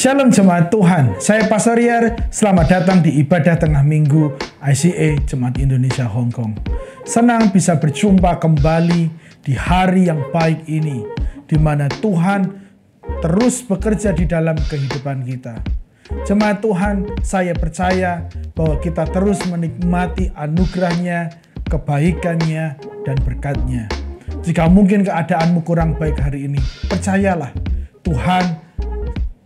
Shalom jemaat Tuhan, saya Pastor Riar. Selamat datang di ibadah tengah minggu ICA Jemaat Indonesia Hong Kong. Senang bisa berjumpa kembali di hari yang baik ini, di mana Tuhan terus bekerja di dalam kehidupan kita. Jemaat Tuhan, saya percaya bahwa kita terus menikmati anugerah-Nya, kebaikan-Nya, dan berkat-Nya. Jika mungkin keadaanmu kurang baik hari ini, percayalah Tuhan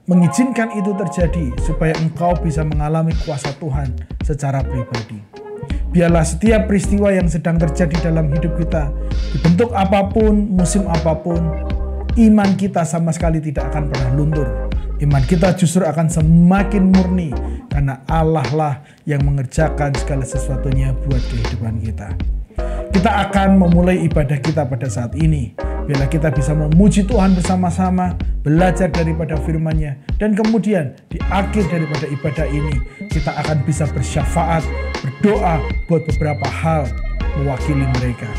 mengizinkan itu terjadi supaya engkau bisa mengalami kuasa Tuhan secara pribadi. Biarlah setiap peristiwa yang sedang terjadi dalam hidup kita, dibentuk apapun, musim apapun, iman kita sama sekali tidak akan pernah luntur. Iman kita justru akan semakin murni karena Allah lah yang mengerjakan segala sesuatunya buat kehidupan kita. Kita akan memulai ibadah kita pada saat ini. Biarlah kita bisa memuji Tuhan bersama-sama, belajar daripada firman-Nya, dan kemudian di akhir daripada ibadah ini, kita akan bisa bersyafaat, berdoa buat beberapa hal mewakili mereka.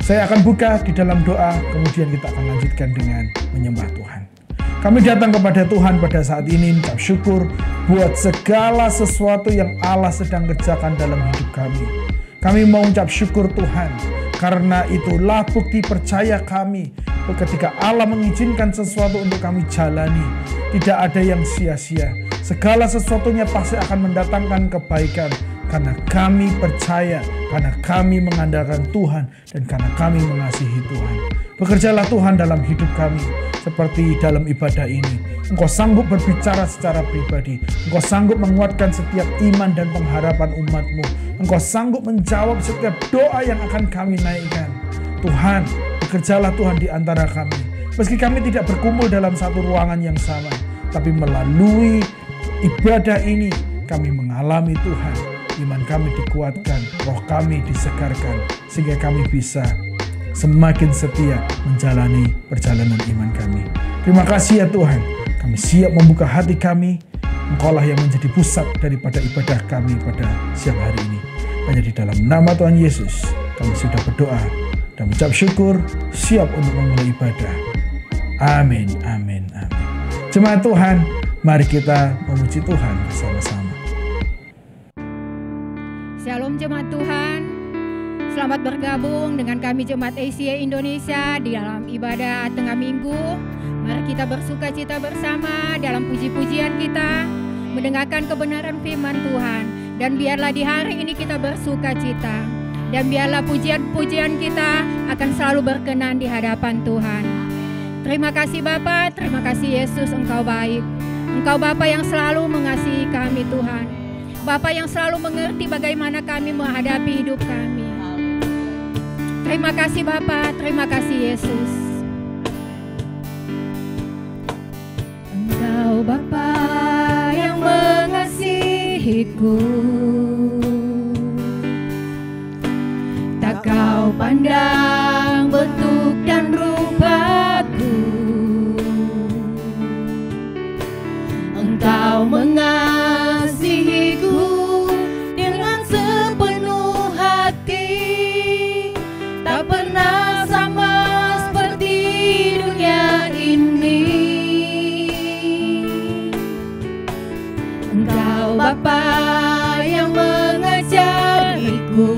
Saya akan buka di dalam doa, kemudian kita akan lanjutkan dengan menyembah Tuhan. Kami datang kepada Tuhan pada saat ini, mengucap syukur buat segala sesuatu yang Allah sedang kerjakan dalam hidup kami. Kami mau ucap syukur Tuhan, karena itulah bukti percaya kami ketika Allah mengizinkan sesuatu untuk kami jalani. Tidak ada yang sia-sia. Segala sesuatunya pasti akan mendatangkan kebaikan, karena kami percaya, karena kami mengandalkan Tuhan, dan karena kami mengasihi Tuhan. Bekerjalah Tuhan dalam hidup kami, seperti dalam ibadah ini. Engkau sanggup berbicara secara pribadi. Engkau sanggup menguatkan setiap iman dan pengharapan umat-Mu. Engkau sanggup menjawab setiap doa yang akan kami naikkan. Tuhan, bekerjalah Tuhan di antara kami. Meski kami tidak berkumpul dalam satu ruangan yang sama, tapi melalui ibadah ini kami mengalami Tuhan. Iman kami dikuatkan, roh kami disegarkan, sehingga kami bisa semakin setia menjalani perjalanan iman kami. Terima kasih ya Tuhan, kami siap membuka hati kami. Engkaulah yang menjadi pusat daripada ibadah kami pada siang hari ini. Hanya di dalam nama Tuhan Yesus kami sudah berdoa dan mengucap syukur, siap untuk memulai ibadah. Amin, amin, amin. Jemaat Tuhan, mari kita memuji Tuhan bersama-sama. Shalom jemaat Tuhan, selamat bergabung dengan kami Jemaat ICA Indonesia di dalam ibadah tengah minggu. Mari kita bersuka cita bersama dalam puji-pujian kita, mendengarkan kebenaran firman Tuhan. Dan biarlah di hari ini kita bersuka cita, dan biarlah pujian-pujian kita akan selalu berkenan di hadapan Tuhan. Terima kasih Bapa, terima kasih Yesus, Engkau baik. Engkau Bapa yang selalu mengasihi kami Tuhan. Bapa yang selalu mengerti bagaimana kami menghadapi hidup kami. Terima kasih Bapa, terima kasih Yesus. Engkau Bapa yang mengasihiku, tak kau pandang bentuk dan rupaku. Engkau mengasihiku dengan sepenuh hati, tak pernah sama seperti dunia ini. Engkau Bapa yang mengajariku,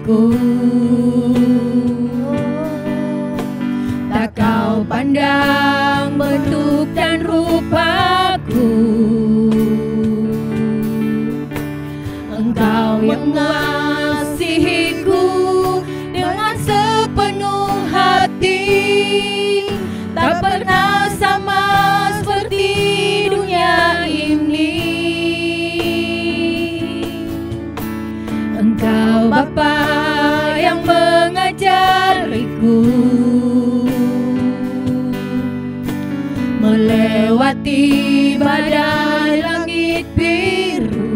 diriku. Tak kau pandang bentuk dan rupaku, Engkau yang mengasihiku dengan sepenuh hati. Tak pernah sama seperti dunia ini. Engkau Bapa yang mengajariku melewati badai langit biru.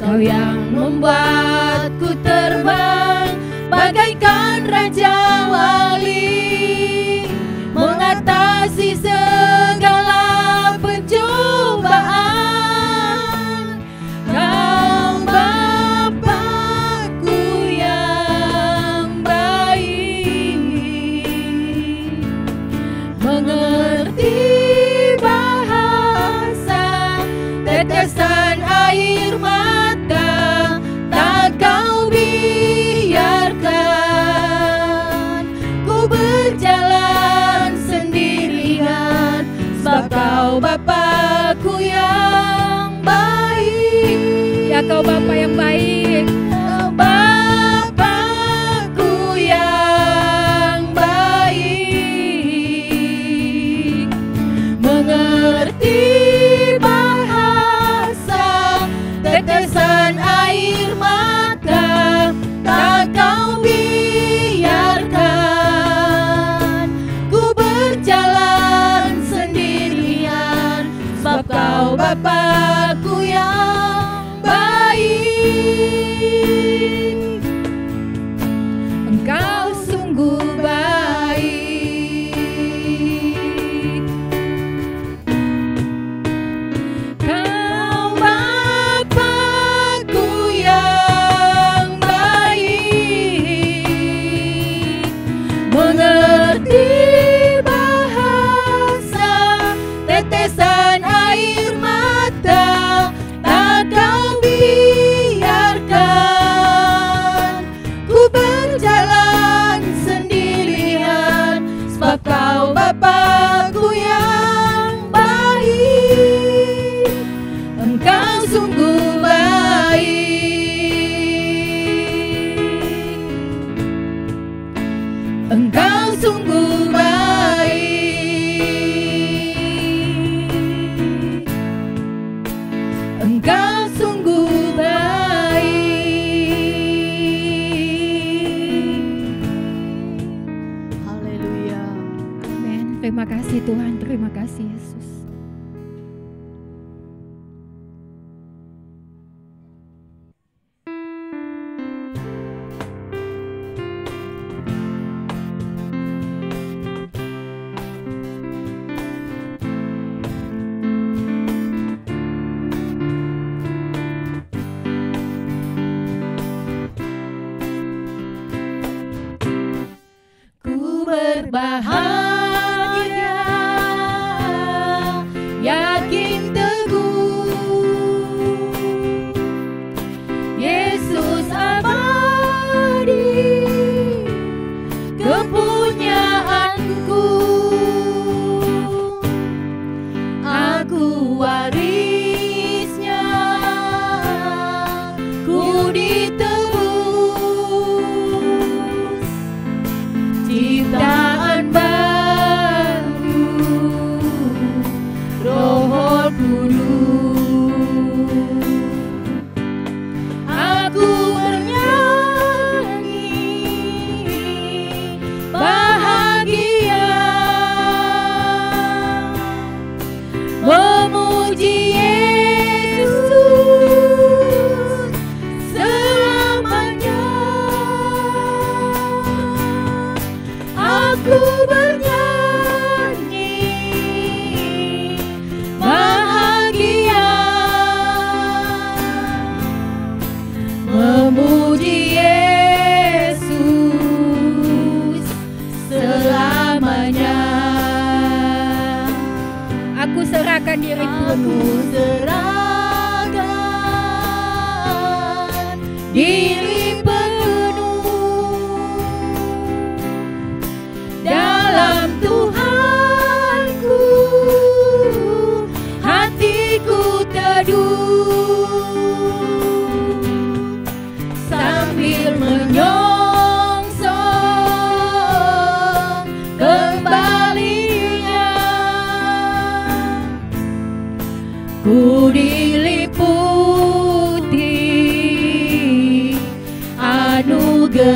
Kau yang membuatku terbang bagaikan raja wali, mengatasi segala pencobaan. Kau Bapakku yang baik, mengerti bahasa tetesan air mata. Tak kau biarkan ku berjalan sendirian, sebab kau Bapakku yang baik. Ya, kau Bapa yang baik, Bapakku yang baik, mengerti bahasa tetesan air mata. Tak kau biarkan ku berjalan sendirian, sebab kau Bapakku yang baik. Engkau sungguh baik. Kau Bapakku yang baik, mengerti bahasa tetesan air mata. Tak kau biarkan ku berjalan sendirian, sebab kau Bapakku yang baik. Engkau sungguh baik. Engkau sungguh baik. Engkau sungguh baik. Haleluya. Amin. Terima kasih Tuhan, terima kasih Yesus. Ku berbahagia, yakin teguh, Yesus abadi, kepunyaanku. Aku warisnya, ku ditebus, ciptaan baru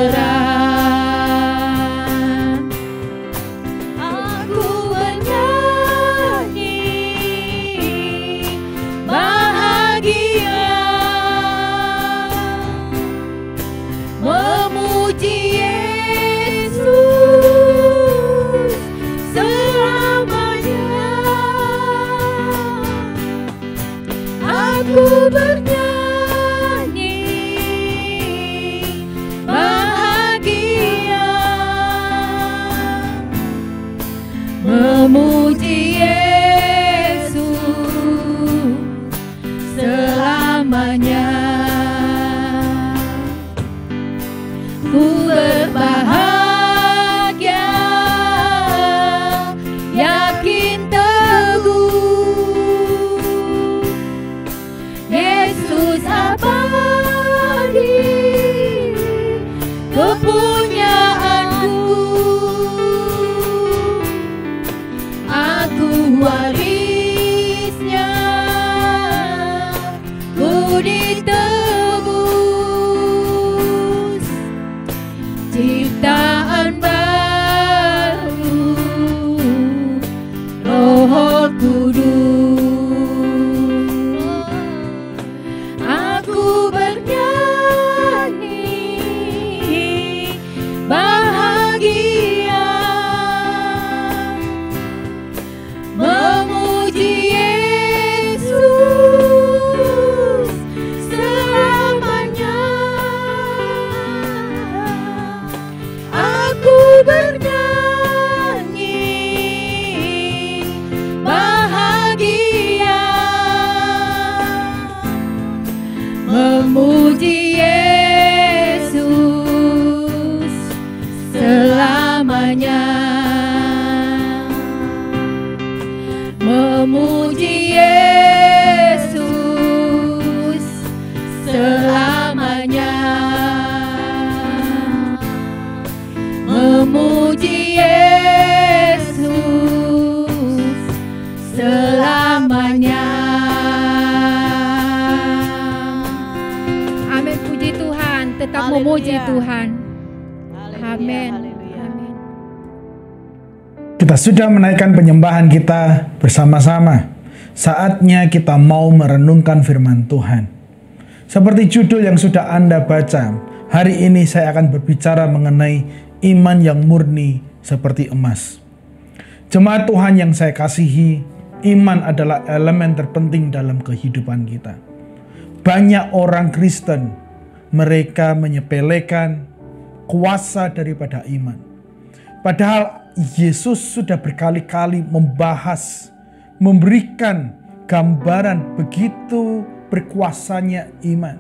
terang. Aku bernyanyi bahagia, memuji Yesus selamanya. Aku bernyanyi bahagia, memuji Yesus selamanya. Ku berbahagia, yakin teguh, Yesus abadi kepunyaanku. Aku warisnya, ku ditebus, ciptaan baru, Roh Kudus. Aku bernyanyi bahagia, memuji Yesus selamanya. Aku bernyanyi bahagia, memuji Yesus selamanya. Memuji Yesus selamanya. Memuji Yesus selamanya. Amin, puji Tuhan, tetap memuji Tuhan. Amin. Amin. Kita sudah menaikkan penyembahan kita bersama-sama. Saatnya kita mau merenungkan firman Tuhan. Seperti judul yang sudah Anda baca, hari ini saya akan berbicara mengenai iman yang murni seperti emas. Jemaat Tuhan yang saya kasihi, iman adalah elemen terpenting dalam kehidupan kita. Banyak orang Kristen, mereka menyepelekan kuasa daripada iman. Padahal Yesus sudah berkali-kali membahas, memberikan gambaran begitu berkuasanya iman.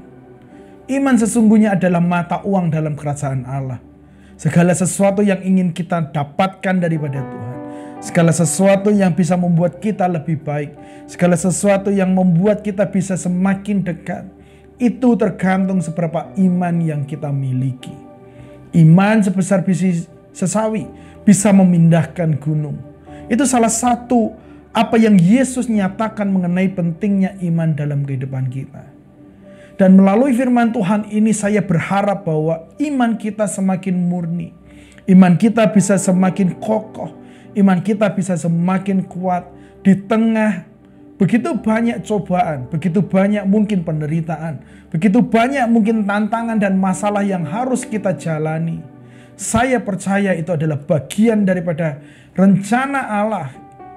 Iman sesungguhnya adalah mata uang dalam kerajaan Allah. Segala sesuatu yang ingin kita dapatkan daripada Tuhan, segala sesuatu yang bisa membuat kita lebih baik, segala sesuatu yang membuat kita bisa semakin dekat, itu tergantung seberapa iman yang kita miliki. Iman sebesar biji sesawi bisa memindahkan gunung. Itu salah satu apa yang Yesus nyatakan mengenai pentingnya iman dalam kehidupan kita. Dan melalui firman Tuhan ini saya berharap bahwa iman kita semakin murni. Iman kita bisa semakin kokoh. Iman kita bisa semakin kuat di tengah begitu banyak cobaan, begitu banyak mungkin penderitaan, begitu banyak mungkin tantangan dan masalah yang harus kita jalani. Saya percaya itu adalah bagian daripada rencana Allah,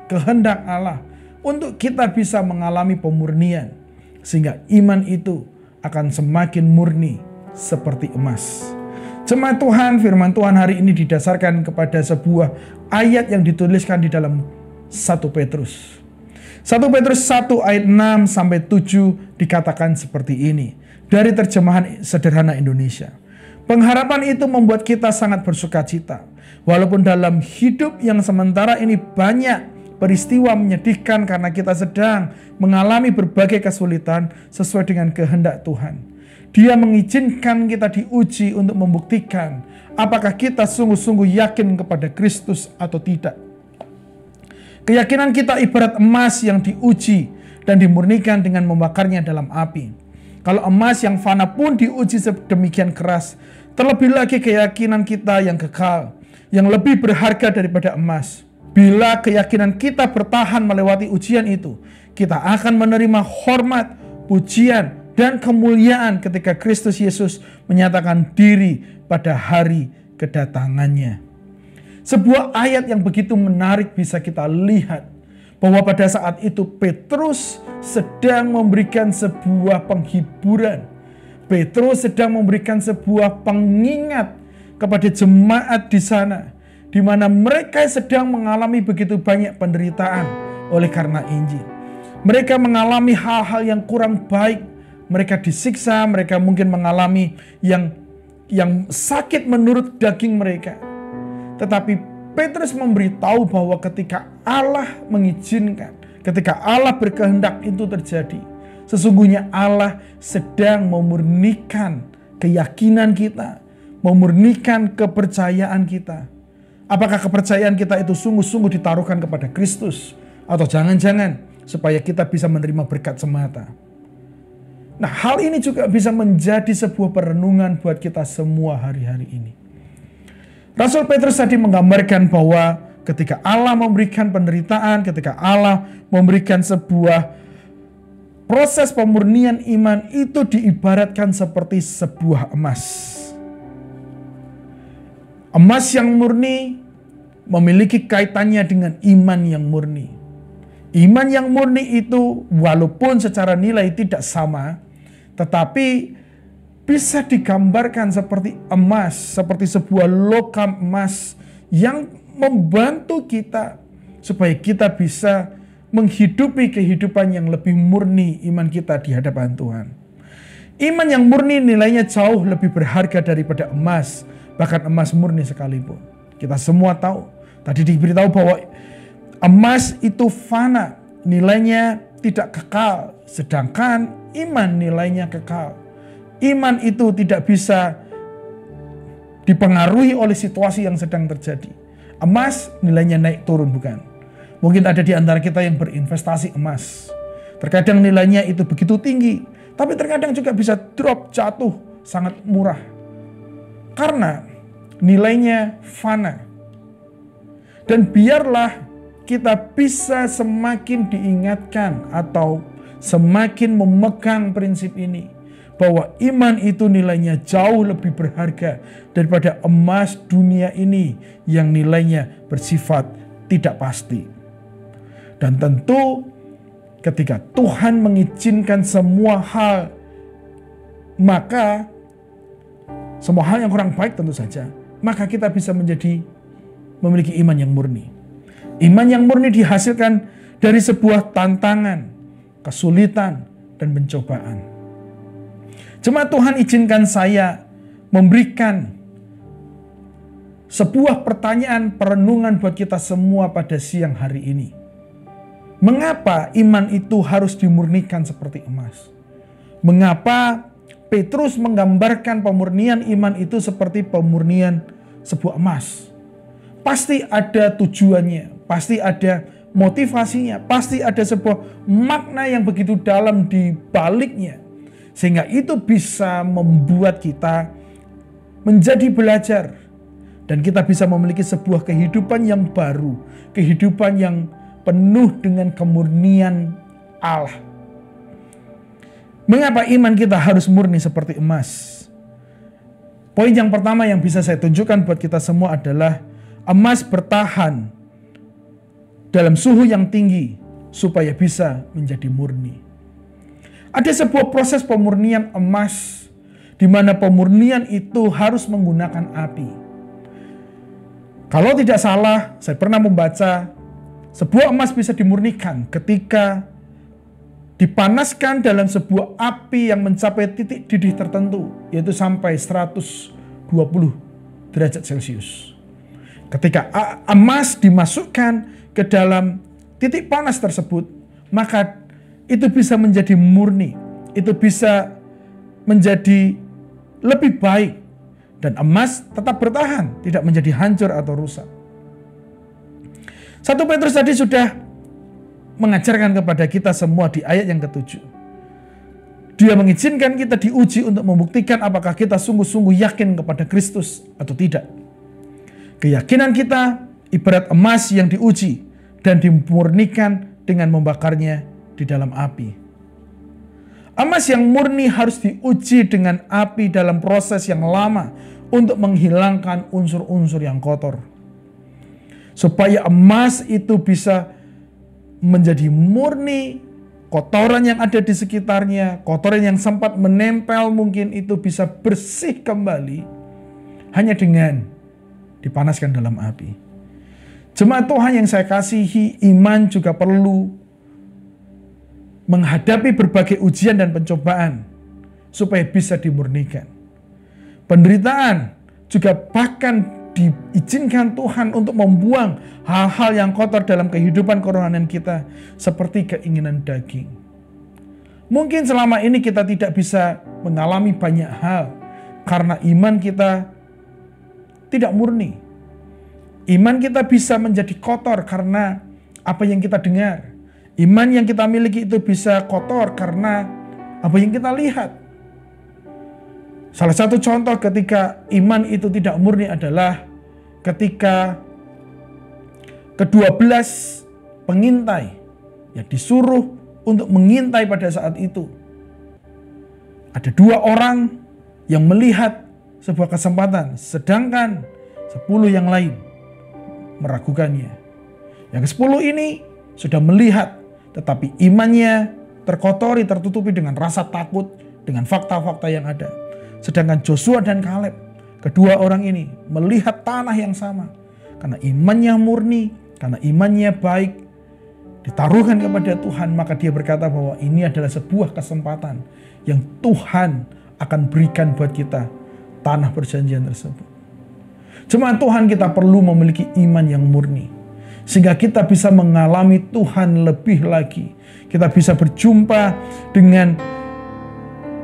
kehendak Allah untuk kita bisa mengalami pemurnian. Sehingga iman itu akan semakin murni seperti emas. Jemaat Tuhan, firman Tuhan hari ini didasarkan kepada sebuah ayat yang dituliskan di dalam 1 Petrus. 1 Petrus 1 ayat 6 sampai 7 dikatakan seperti ini dari terjemahan sederhana Indonesia. Pengharapan itu membuat kita sangat bersukacita, walaupun dalam hidup yang sementara ini banyak peristiwa menyedihkan karena kita sedang mengalami berbagai kesulitan sesuai dengan kehendak Tuhan. Dia mengizinkan kita diuji untuk membuktikan apakah kita sungguh-sungguh yakin kepada Kristus atau tidak. Keyakinan kita ibarat emas yang diuji dan dimurnikan dengan membakarnya dalam api. Kalau emas yang fana pun diuji sedemikian keras, Terlebih lagi keyakinan kita yang kekal, yang lebih berharga daripada emas. Bila keyakinan kita bertahan melewati ujian itu, kita akan menerima hormat, pujian, dan kemuliaan ketika Kristus Yesus menyatakan diri pada hari kedatangannya. Sebuah ayat yang begitu menarik bisa kita lihat, bahwa pada saat itu Petrus sedang memberikan sebuah penghiburan. Petrus sedang memberikan sebuah pengingat kepada jemaat di sana, di mana mereka sedang mengalami begitu banyak penderitaan oleh karena Injil. Mereka mengalami hal-hal yang kurang baik, mereka disiksa, mereka mungkin mengalami yang sakit menurut daging mereka. Tetapi Petrus memberitahu bahwa ketika Allah mengizinkan, ketika Allah berkehendak itu terjadi, sesungguhnya Allah sedang memurnikan keyakinan kita, memurnikan kepercayaan kita. Apakah kepercayaan kita itu sungguh-sungguh ditaruhkan kepada Kristus, atau jangan-jangan supaya kita bisa menerima berkat semata? Nah, hal ini juga bisa menjadi sebuah perenungan buat kita semua hari-hari ini. Rasul Petrus tadi menggambarkan bahwa ketika Allah memberikan penderitaan, ketika Allah memberikan sebuah proses pemurnian iman, itu diibaratkan seperti sebuah emas. Emas yang murni memiliki kaitannya dengan iman yang murni. Iman yang murni itu walaupun secara nilai tidak sama, tetapi bisa digambarkan seperti emas, seperti sebuah logam emas yang membantu kita supaya kita bisa menghidupi kehidupan yang lebih murni iman kita di hadapan Tuhan. Iman yang murni nilainya jauh lebih berharga daripada emas, bahkan emas murni sekalipun. Kita semua tahu, tadi diberitahu bahwa emas itu fana, nilainya tidak kekal, sedangkan iman nilainya kekal. Iman itu tidak bisa dipengaruhi oleh situasi yang sedang terjadi. Emas nilainya naik turun, bukan? Mungkin ada di antara kita yang berinvestasi emas. Terkadang nilainya itu begitu tinggi, tapi terkadang juga bisa drop, jatuh, sangat murah. Karena nilainya fana. Dan biarlah kita bisa semakin diingatkan atau semakin memegang prinsip ini, bahwa iman itu nilainya jauh lebih berharga daripada emas dunia ini yang nilainya bersifat tidak pasti. Dan tentu ketika Tuhan mengizinkan semua hal, maka semua hal yang kurang baik tentu saja, maka kita bisa memiliki iman yang murni. Iman yang murni dihasilkan dari sebuah tantangan, kesulitan, dan pencobaan. Jemaat Tuhan, izinkan saya memberikan sebuah pertanyaan perenungan buat kita semua pada siang hari ini. Mengapa iman itu harus dimurnikan seperti emas? Mengapa Petrus menggambarkan pemurnian iman itu seperti pemurnian sebuah emas? Pasti ada tujuannya, pasti ada motivasinya, pasti ada sebuah makna yang begitu dalam di baliknya. Sehingga itu bisa membuat kita menjadi belajar. Dan kita bisa memiliki sebuah kehidupan yang baru. Kehidupan yang penuh dengan kemurnian Allah. Mengapa iman kita harus murni seperti emas? Poin yang pertama yang bisa saya tunjukkan buat kita semua adalah emas bertahan dalam suhu yang tinggi supaya bisa menjadi murni. Ada sebuah proses pemurnian emas di mana pemurnian itu harus menggunakan api. Kalau tidak salah, saya pernah membaca sebuah emas bisa dimurnikan ketika dipanaskan dalam sebuah api yang mencapai titik didih tertentu, yaitu sampai 120 derajat Celcius. Ketika emas dimasukkan ke dalam titik panas tersebut, maka itu bisa menjadi murni, itu bisa menjadi lebih baik, dan emas tetap bertahan, tidak menjadi hancur atau rusak. 1 Petrus tadi sudah mengajarkan kepada kita semua di ayat yang ke-7. Dia mengizinkan kita diuji untuk membuktikan apakah kita sungguh-sungguh yakin kepada Kristus atau tidak. Keyakinan kita ibarat emas yang diuji dan dimurnikan dengan membakarnya di dalam api. Emas yang murni harus diuji dengan api dalam proses yang lama untuk menghilangkan unsur-unsur yang kotor. Supaya emas itu bisa menjadi murni, kotoran yang ada di sekitarnya, kotoran yang sempat menempel mungkin itu bisa bersih kembali hanya dengan dipanaskan dalam api. Jemaat Tuhan yang saya kasihi, iman juga perlu menghadapi berbagai ujian dan pencobaan supaya bisa dimurnikan. Penderitaan juga bahkan diizinkan Tuhan untuk membuang hal-hal yang kotor dalam kehidupan kerohanian kita seperti keinginan daging. Mungkin selama ini kita tidak bisa mengalami banyak hal karena iman kita tidak murni. Iman kita bisa menjadi kotor karena apa yang kita dengar. Iman yang kita miliki itu bisa kotor karena apa yang kita lihat. Salah satu contoh ketika iman itu tidak murni adalah ketika ke-12 pengintai yang disuruh untuk mengintai pada saat itu. Ada 2 orang yang melihat sebuah kesempatan, sedangkan 10 yang lain meragukannya. Yang ke-10 ini sudah melihat, tetapi imannya terkotori, tertutupi dengan rasa takut, dengan fakta-fakta yang ada. Sedangkan Joshua dan Kaleb, kedua orang ini melihat tanah yang sama. Karena imannya murni, karena imannya baik, ditaruhkan kepada Tuhan, maka dia berkata bahwa ini adalah sebuah kesempatan yang Tuhan akan berikan buat kita, tanah perjanjian tersebut. Jemaat Tuhan, kita perlu memiliki iman yang murni, sehingga kita bisa mengalami Tuhan lebih lagi. Kita bisa berjumpa dengan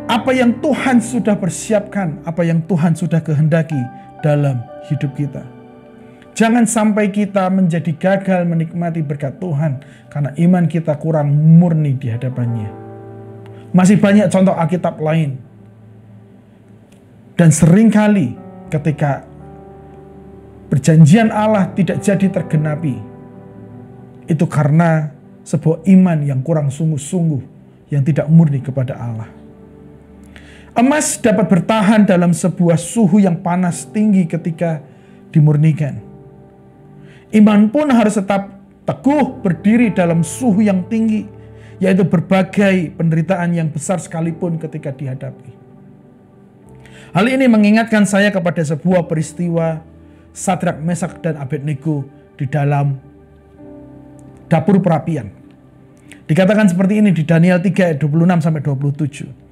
apa yang Tuhan sudah persiapkan, apa yang Tuhan sudah kehendaki dalam hidup kita. Jangan sampai kita menjadi gagal menikmati berkat Tuhan karena iman kita kurang murni di hadapannya. Masih banyak contoh Alkitab lain. Dan seringkali ketika perjanjian Allah tidak jadi tergenapi, itu karena sebuah iman yang kurang sungguh-sungguh, yang tidak murni kepada Allah. Emas dapat bertahan dalam sebuah suhu yang panas tinggi ketika dimurnikan. Iman pun harus tetap teguh berdiri dalam suhu yang tinggi, yaitu berbagai penderitaan yang besar sekalipun ketika dihadapi. Hal ini mengingatkan saya kepada sebuah peristiwa Sadrak, Mesak, dan Abednego di dalam dapur perapian. Dikatakan seperti ini di Daniel 3 ayat 26-27.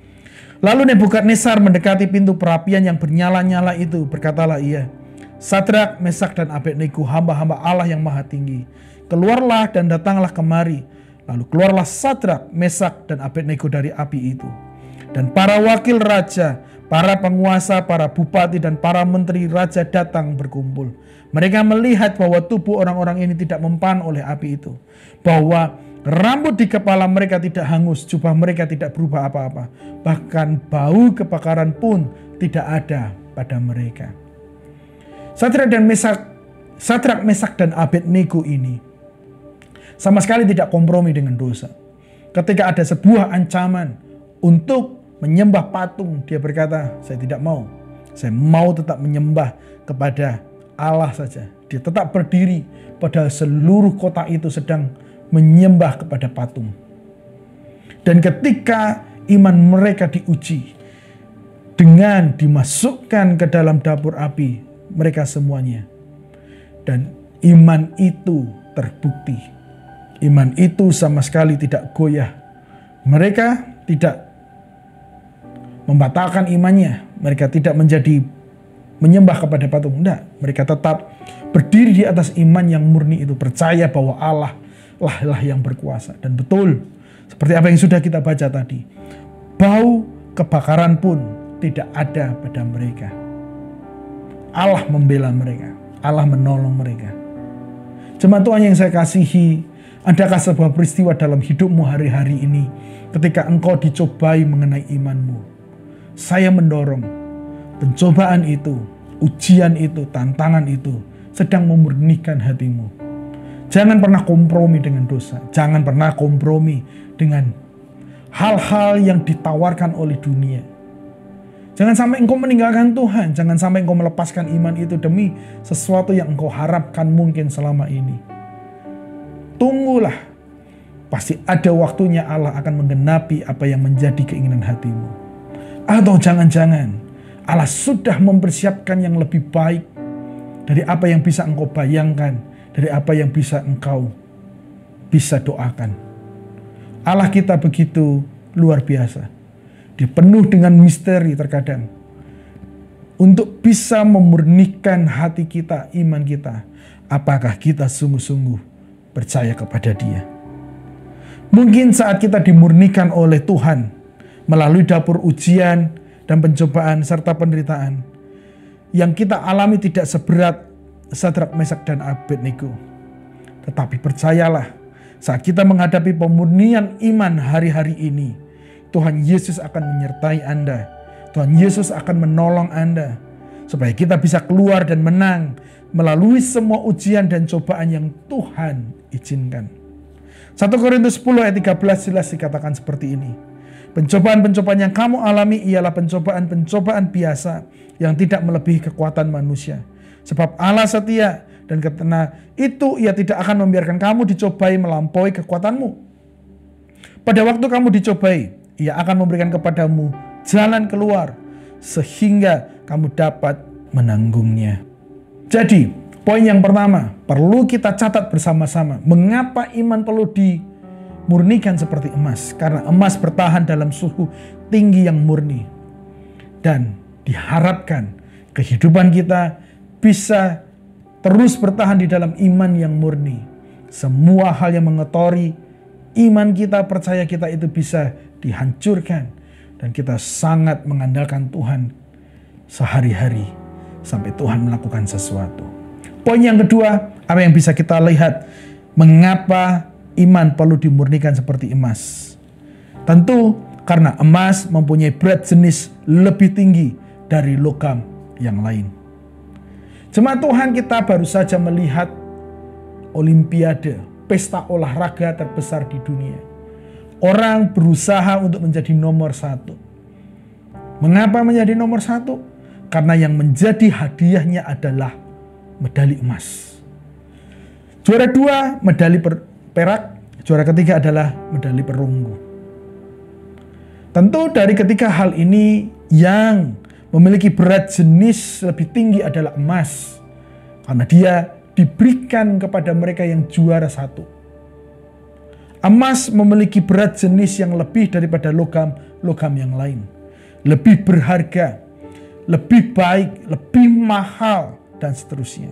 Lalu Nebukadnezar mendekati pintu perapian yang bernyala-nyala itu. Berkatalah ia, Sadrak, Mesak, dan Abednego, hamba-hamba Allah yang maha tinggi, keluarlah dan datanglah kemari. Lalu keluarlah Sadrak, Mesak, dan Abednego dari api itu. Dan para wakil raja, para penguasa, para bupati, dan para menteri raja datang berkumpul. Mereka melihat bahwa tubuh orang-orang ini tidak mempan oleh api itu, bahwa rambut di kepala mereka tidak hangus, jubah mereka tidak berubah apa-apa, bahkan bau kebakaran pun tidak ada pada mereka. Sadrak, Mesak, dan Abednego ini sama sekali tidak kompromi dengan dosa. Ketika ada sebuah ancaman untuk menyembah patung, dia berkata, saya tidak mau. Saya mau tetap menyembah kepada Allah saja. Dia tetap berdiri pada seluruh kota itu sedang menyembah kepada patung. Dan ketika iman mereka diuji dengan dimasukkan ke dalam dapur api, mereka semuanya, dan iman itu terbukti. Iman itu sama sekali tidak goyah. Mereka tidak membatalkan imannya. Mereka tidak menjadi menyembah kepada patung. Tidak. Mereka tetap berdiri di atas iman yang murni itu. Percaya bahwa Allah lah yang berkuasa. Dan betul, seperti apa yang sudah kita baca tadi, bau kebakaran pun tidak ada pada mereka. Allah membela mereka. Allah menolong mereka. Jemaat Tuhan yang saya kasihi, Adakah sebuah peristiwa dalam hidupmu hari-hari ini ketika engkau dicobai mengenai imanmu? Saya mendorong pencobaan itu, ujian itu, tantangan itu sedang memurnikan hatimu. Jangan pernah kompromi dengan dosa. Jangan pernah kompromi dengan hal-hal yang ditawarkan oleh dunia. Jangan sampai engkau meninggalkan Tuhan. Jangan sampai engkau melepaskan iman itu demi sesuatu yang engkau harapkan mungkin selama ini. Tunggulah, pasti ada waktunya Allah akan menggenapi apa yang menjadi keinginan hatimu. Atau jangan-jangan Allah sudah mempersiapkan yang lebih baik dari apa yang bisa engkau bayangkan, dari apa yang bisa engkau doakan. Allah kita begitu luar biasa. Dia penuh dengan misteri terkadang. Untuk bisa memurnikan hati kita, iman kita. Apakah kita sungguh-sungguh percaya kepada Dia? Mungkin saat kita dimurnikan oleh Tuhan melalui dapur ujian dan pencobaan serta penderitaan yang kita alami tidak seberat Sadrak, Mesak, dan Abednego. Tetapi percayalah, saat kita menghadapi pemurnian iman hari-hari ini, Tuhan Yesus akan menyertai Anda. Tuhan Yesus akan menolong Anda supaya kita bisa keluar dan menang melalui semua ujian dan cobaan yang Tuhan izinkan. 1 Korintus 10 ayat 13 jelas dikatakan seperti ini. Pencobaan-pencobaan yang kamu alami ialah pencobaan-pencobaan biasa yang tidak melebihi kekuatan manusia. Sebab Allah setia dan karena itu Ia tidak akan membiarkan kamu dicobai melampaui kekuatanmu. Pada waktu kamu dicobai, Ia akan memberikan kepadamu jalan keluar sehingga kamu dapat menanggungnya. Jadi, poin yang pertama, perlu kita catat bersama-sama. Mengapa iman perlu dimurnikan seperti emas? Karena emas bertahan dalam suhu tinggi yang murni. Dan diharapkan kehidupan kita bisa terus bertahan di dalam iman yang murni. Semua hal yang mengotori iman kita, percaya kita itu bisa dihancurkan. Dan kita sangat mengandalkan Tuhan sehari-hari sampai Tuhan melakukan sesuatu. Poin yang kedua, apa yang bisa kita lihat? Mengapa iman perlu dimurnikan seperti emas? Tentu karena emas mempunyai berat jenis lebih tinggi dari logam yang lain. Jemaat Tuhan, kita baru saja melihat Olimpiade, pesta olahraga terbesar di dunia. Orang berusaha untuk menjadi nomor 1. Mengapa menjadi nomor 1? Karena yang menjadi hadiahnya adalah medali emas. Juara 2 medali perak, juara ketiga adalah medali perunggu. Tentu dari ketiga hal ini yang memiliki berat jenis lebih tinggi adalah emas. Karena dia diberikan kepada mereka yang juara 1. Emas memiliki berat jenis yang lebih daripada logam yang lain. Lebih berharga, lebih baik, lebih mahal, dan seterusnya.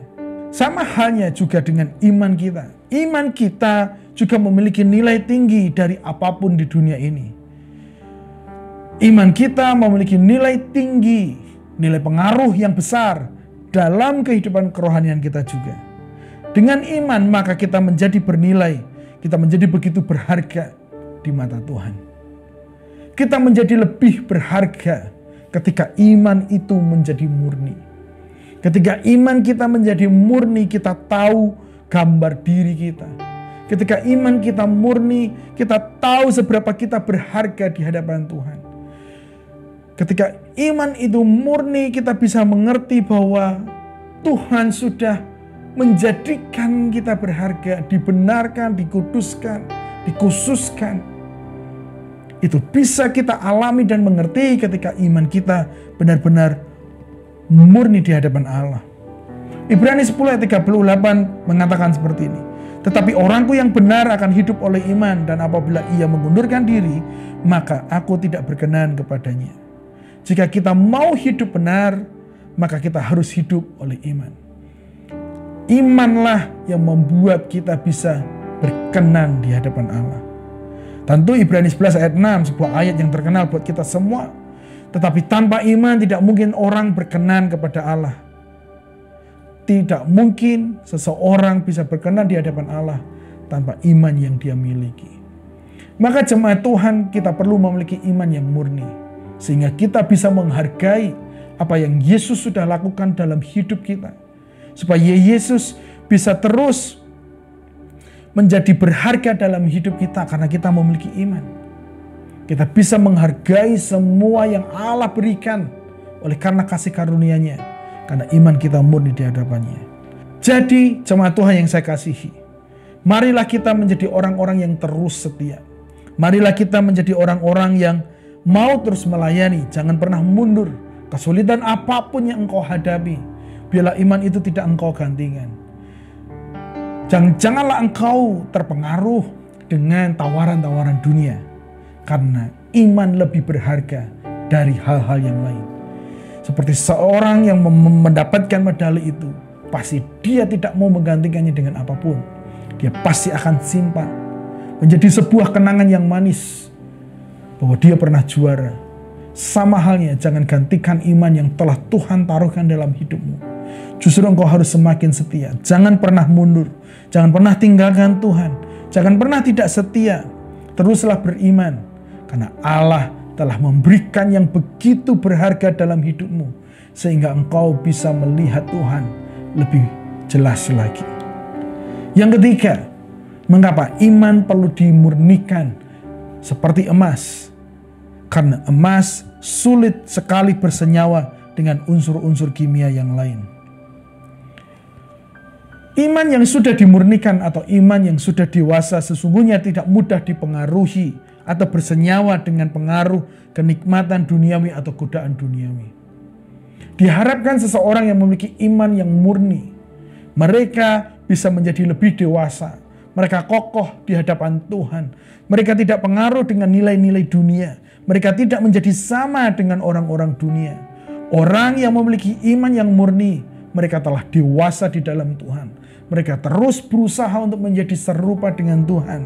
Sama halnya juga dengan iman kita. Iman kita juga memiliki nilai tinggi dari apapun di dunia ini. Iman kita memiliki nilai tinggi, nilai pengaruh yang besar dalam kehidupan kerohanian kita juga. Dengan iman maka kita menjadi bernilai, kita menjadi begitu berharga di mata Tuhan. Kita menjadi lebih berharga ketika iman itu menjadi murni. Ketika iman kita menjadi murni, kita tahu gambar diri kita. Ketika iman kita murni, kita tahu seberapa kita berharga di hadapan Tuhan. Ketika iman itu murni, kita bisa mengerti bahwa Tuhan sudah menjadikan kita berharga, dibenarkan, dikuduskan, dikhususkan. Itu bisa kita alami dan mengerti ketika iman kita benar-benar murni di hadapan Allah. Ibrani 10 ayat 38 mengatakan seperti ini. Tetapi orangku yang benar akan hidup oleh iman, dan apabila ia mengundurkan diri, maka aku tidak berkenan kepadanya. Jika kita mau hidup benar, maka kita harus hidup oleh iman. Imanlah yang membuat kita bisa berkenan di hadapan Allah. Tentu Ibrani 11 ayat 6, sebuah ayat yang terkenal buat kita semua. Tetapi tanpa iman tidak mungkin orang berkenan kepada Allah. Tidak mungkin seseorang bisa berkenan di hadapan Allah tanpa iman yang dia miliki. Maka jemaat Tuhan, kita perlu memiliki iman yang murni, sehingga kita bisa menghargai apa yang Yesus sudah lakukan dalam hidup kita, supaya Yesus bisa terus menjadi berharga dalam hidup kita karena kita memiliki iman. Kita bisa menghargai semua yang Allah berikan oleh karena kasih karunia-Nya, karena iman kita murni di hadapannya. Jadi jemaat Tuhan yang saya kasihi, marilah kita menjadi orang-orang yang terus setia. Marilah kita menjadi orang-orang yang mau terus melayani, jangan pernah mundur. Kesulitan apapun yang engkau hadapi, biarlah iman itu tidak engkau gantikan. Janganlah engkau terpengaruh dengan tawaran-tawaran dunia, karena iman lebih berharga dari hal-hal yang lain. Seperti seorang yang mendapatkan medali itu, pasti dia tidak mau menggantikannya dengan apapun. Dia pasti akan simpan menjadi sebuah kenangan yang manis bahwa dia pernah juara. Sama halnya, jangan gantikan iman yang telah Tuhan taruhkan dalam hidupmu. Justru engkau harus semakin setia. Jangan pernah mundur. Jangan pernah tinggalkan Tuhan. Jangan pernah tidak setia. Teruslah beriman. Karena Allah telah memberikan yang begitu berharga dalam hidupmu, sehingga engkau bisa melihat Tuhan lebih jelas lagi. Yang ketiga, mengapa iman perlu dimurnikan seperti emas? Karena emas sulit sekali bersenyawa dengan unsur-unsur kimia yang lain. Iman yang sudah dimurnikan atau iman yang sudah dewasa sesungguhnya tidak mudah dipengaruhi atau bersenyawa dengan pengaruh kenikmatan duniawi atau godaan duniawi. Diharapkan seseorang yang memiliki iman yang murni, mereka bisa menjadi lebih dewasa. Mereka kokoh di hadapan Tuhan. Mereka tidak pengaruh dengan nilai-nilai dunia. Mereka tidak menjadi sama dengan orang-orang dunia. Orang yang memiliki iman yang murni, mereka telah dewasa di dalam Tuhan. Mereka terus berusaha untuk menjadi serupa dengan Tuhan.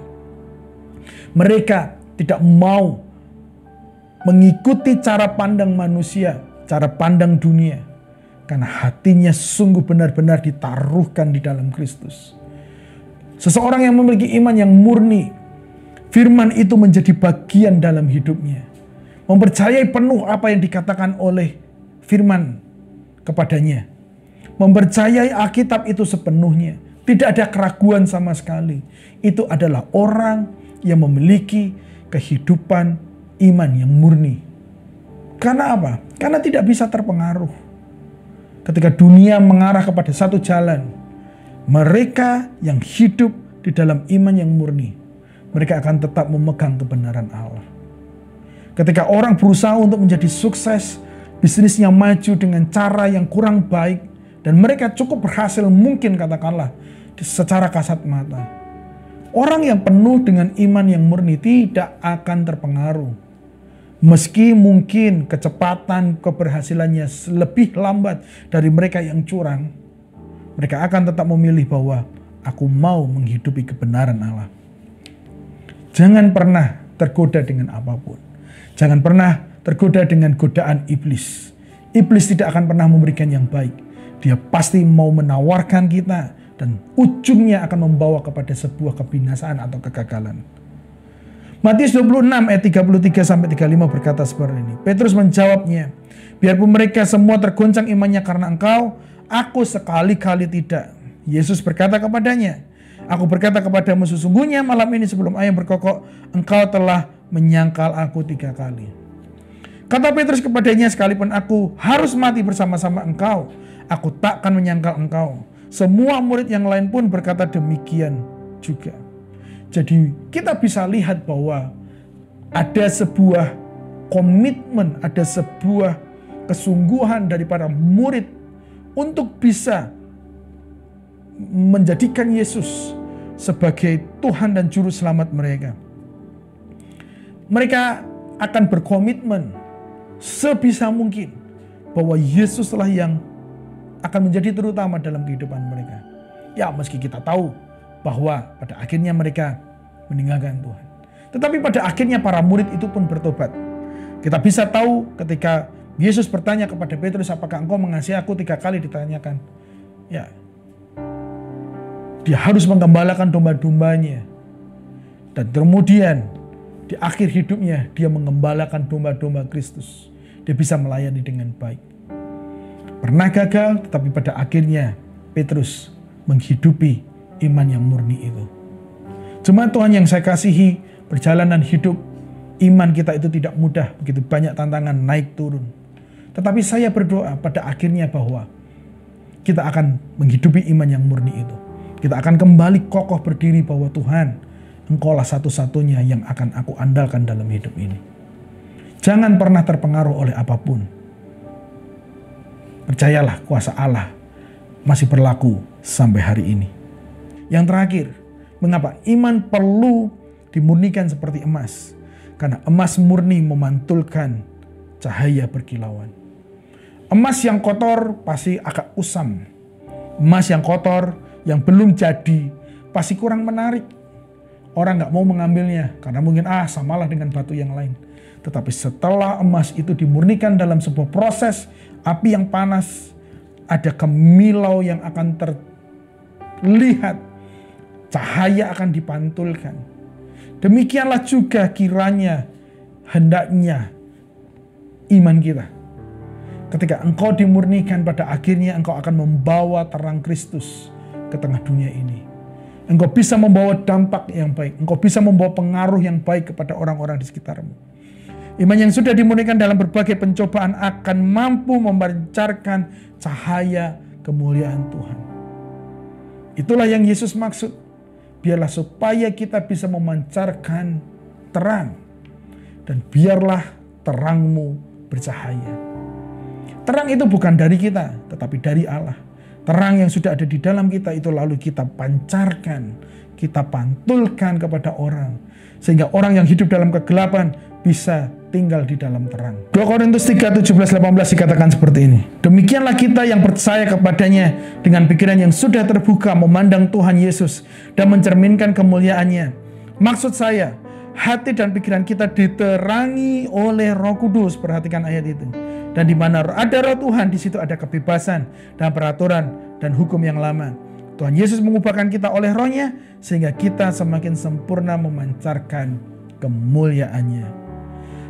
Mereka tidak mau mengikuti cara pandang manusia, cara pandang dunia. Karena hatinya sungguh benar-benar ditaruhkan di dalam Kristus. Seseorang yang memiliki iman yang murni, firman itu menjadi bagian dalam hidupnya. Mempercayai penuh apa yang dikatakan oleh firman kepadanya. Mempercayai Alkitab itu sepenuhnya. Tidak ada keraguan sama sekali. Itu adalah orang yang memiliki kehidupan iman yang murni. Karena apa? Karena tidak bisa terpengaruh. Ketika dunia mengarah kepada satu jalan, mereka yang hidup di dalam iman yang murni, mereka akan tetap memegang kebenaran Allah. Ketika orang berusaha untuk menjadi sukses, bisnisnya maju dengan cara yang kurang baik, dan mereka cukup berhasil mungkin katakanlah secara kasat mata. Orang yang penuh dengan iman yang murni tidak akan terpengaruh. Meski mungkin kecepatan keberhasilannya lebih lambat dari mereka yang curang, mereka akan tetap memilih bahwa aku mau menghidupi kebenaran Allah. Jangan pernah tergoda dengan apapun. Jangan pernah tergoda dengan godaan iblis. Iblis tidak akan pernah memberikan yang baik. Dia pasti mau menawarkan kita dan ujungnya akan membawa kepada sebuah kebinasaan atau kegagalan. Matius 26 ayat 33-35 berkata seperti ini. Petrus menjawabnya, biarpun mereka semua tergoncang imannya karena engkau, aku sekali-kali tidak. Yesus berkata kepadanya, aku berkata kepadamu sesungguhnya malam ini sebelum ayam berkokok, engkau telah menyangkal aku 3 kali. Kata Petrus kepadanya, sekalipun aku harus mati bersama-sama engkau, aku takkan menyangkal engkau. Semua murid yang lain pun berkata demikian juga. Jadi kita bisa lihat bahwa ada sebuah komitmen, ada sebuah kesungguhan daripada murid untuk bisa menjadikan Yesus sebagai Tuhan dan Juru Selamat mereka. Mereka akan berkomitmen sebisa mungkin bahwa Yesuslah yang akan menjadi terutama dalam kehidupan mereka. Ya, meski kita tahu bahwa pada akhirnya mereka meninggalkan Tuhan. Tetapi pada akhirnya para murid itu pun bertobat. Kita bisa tahu ketika Yesus bertanya kepada Petrus, apakah engkau mengasihi aku 3 kali ditanyakan. Ya. Dia harus menggembalakan domba-dombanya. Dan kemudian di akhir hidupnya dia menggembalakan domba-domba Kristus. Dia bisa melayani dengan baik. Pernah gagal, tetapi pada akhirnya Petrus menghidupi iman yang murni itu. Jemaat Tuhan yang saya kasihi, perjalanan hidup iman kita itu tidak mudah, begitu banyak tantangan naik turun. Tetapi saya berdoa pada akhirnya bahwa kita akan menghidupi iman yang murni itu. Kita akan kembali kokoh berdiri bahwa Tuhan, Engkaulah satu-satunya yang akan aku andalkan dalam hidup ini. Jangan pernah terpengaruh oleh apapun. Percayalah kuasa Allah masih berlaku sampai hari ini. Yang terakhir, mengapa iman perlu dimurnikan seperti emas? Karena emas murni memantulkan cahaya berkilauan. Emas yang kotor pasti agak usam. Emas yang kotor, yang belum jadi, pasti kurang menarik. Orang gak mau mengambilnya, karena mungkin samalah dengan batu yang lain. Tetapi setelah emas itu dimurnikan dalam sebuah proses, api yang panas, ada kemilau yang akan terlihat, cahaya akan dipantulkan. Demikianlah juga kiranya, hendaknya iman kita. Ketika engkau dimurnikan, pada akhirnya engkau akan membawa terang Kristus ke tengah dunia ini. Engkau bisa membawa dampak yang baik. Engkau bisa membawa pengaruh yang baik kepada orang-orang di sekitarmu. Iman yang sudah dimurnikan dalam berbagai pencobaan akan mampu memancarkan cahaya kemuliaan Tuhan. Itulah yang Yesus maksud. Biarlah supaya kita bisa memancarkan terang. Dan biarlah terangmu bercahaya. Terang itu bukan dari kita, tetapi dari Allah. Terang yang sudah ada di dalam kita itu lalu kita pancarkan, kita pantulkan kepada orang. Sehingga orang yang hidup dalam kegelapan bisa tinggal di dalam terang. 2 Korintus 3:17-18 dikatakan seperti ini. Demikianlah kita yang percaya kepadanya dengan pikiran yang sudah terbuka memandang Tuhan Yesus dan mencerminkan kemuliaannya. Maksud saya, hati dan pikiran kita diterangi oleh Roh Kudus. Perhatikan ayat itu. Dan di mana ada Roh Tuhan, di situ ada kebebasan dan peraturan dan hukum yang lama. Tuhan Yesus mengubahkan kita oleh Roh-Nya sehingga kita semakin sempurna memancarkan kemuliaannya.